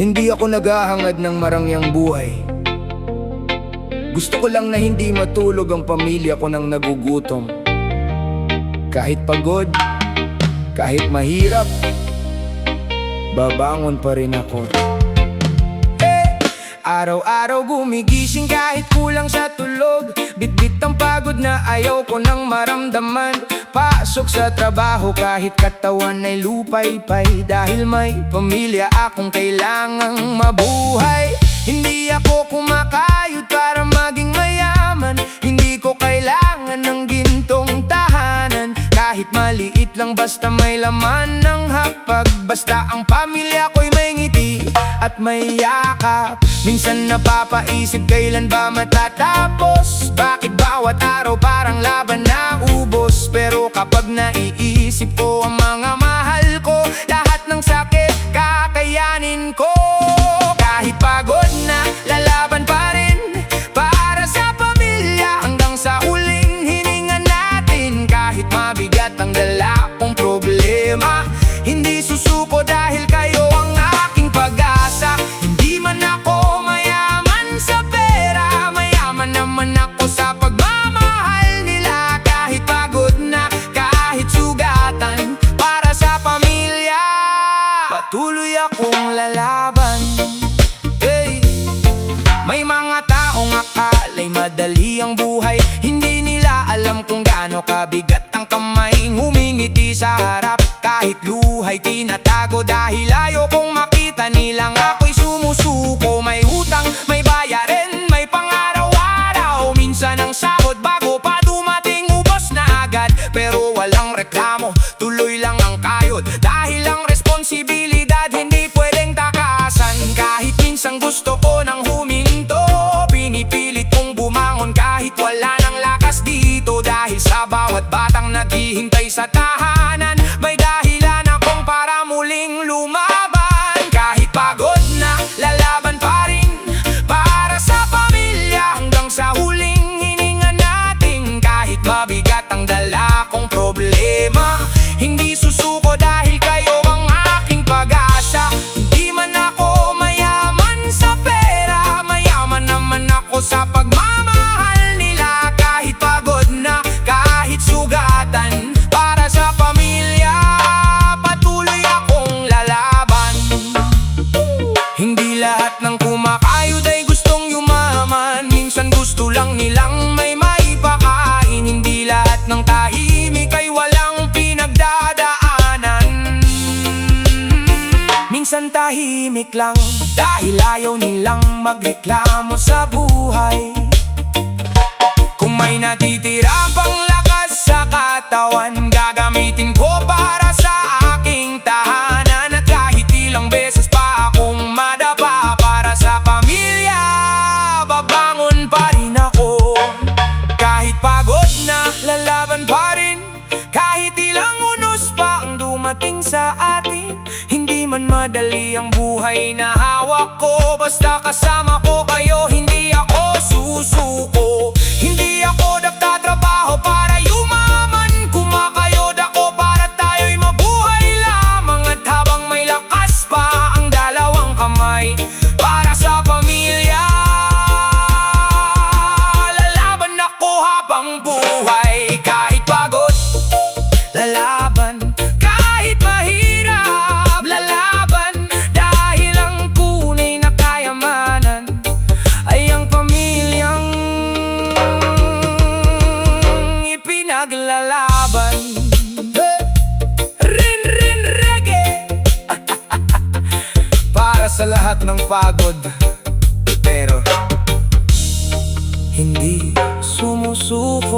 Hindi ako naghahangad ng marangyang buhay. Gusto ko lang na hindi matulog ang pamilya ko nang nagugutom. Kahit pagod, kahit mahirap, babangon pa rin ako. Araw-araw gumigising kahit kulang sa tulog. Bitbit ang pagod na ayaw ko nang maramdaman. Pasok sa trabaho kahit katawan ay lupay-pay. Dahil may pamilya akong kailangang mabuhay. Hindi ako kumakayod para maging mayaman. Hindi ko kailangan ng gintong tahanan. Kahit maliit lang basta may laman ng hapag. Basta ang pamilya ko'y may ngiti at may yakap. Minsan napapaisip kailan ba matatapos. Bakit bawat araw parang laban na ubos. Pero kapag naiisip ko ang mga mahal ko, lahat ng sakit kakayanin ko. Kahit pagod na, lalaban pa rin para sa pamilya. Hanggang sa huling hininga natin. Kahit mabigat ang dala kong problema, hindi susuko dahil kayo ang aking pag-asa. Hindi man ako mayaman sa pera, mayaman naman ako sa pagmamahal nila. Kahit pagod na, kahit sugatan, para sa pamilya patuloy akong lalaban. May mga taong akala'y madali ang buhay. Hindi nila alam kung gaano kabigat ang kamay. Humingiti sa harap kahit luhay tinatago. Dahil ayaw kong makita nilang ako'y sumusuko. May utang, may bayarin, may pang-araw-araw. Minsan ang sahod bago pa dumating ubos na agad. Pero walang reklamo, tuloy lang ang kayod. Dahil ang responsibilidad hindi pwedeng takasan. Kahit minsan gusto ko nang huminto, pinipilit kong bumangon kahit wala nang lakas dito. Dahil sa bawat batang naghihintay sa tahanan, may dahilan akong para muling lumaban. Kahit pagod na, lalaban pa rin para sa pamilya. Hanggang sa huling hininga natin. Kahit mabigat ang dala kong problema, hindi susuko dahil kayo ang aking pag-asa. Hindi man ako mayaman sa pera, mayaman naman ako sa pagmamahal nila. Kahit pagod na, kahit sugatan, para sa pamilya patuloy akong lalaban. Hindi lahat ng kumakayod ay gustong yumaman. Minsan gusto lang nilang may maipakain. Hindi lahat ng tahimik ay walang pinagdadaanan. Minsan tahimik lang dahil ayaw nilang magreklamo sa buhay. Kung may natitira pang lakas sa katawan, gagamitin ko para sa aking tahanan. At kahit ilang beses pa akong madapa, para sa pamilya babangon pa rin ako. Kahit pagod na, lalaban pa rin. Kahit ilang unos pa ang dumating sa atin. Hindi man madali ang buhay na hawak ko. Basta kasama ko kayo, hindi ako susuko. Hindi ako nagtatrabaho para yumaman. Kumakayod ako para tayo'y mabuhay lamang. At habang may lakas pa ang dalawang kamay, para sa pamilya lalaban ako habang buhay. Kahit pagod, lalaban. Kahit mahirap, lalaban. Dahil ang tunay na kayamanan ay ang pamilyang ipinaglalaban. Rin rin reggae para sa lahat ng pagod, pero hindi sumusuko.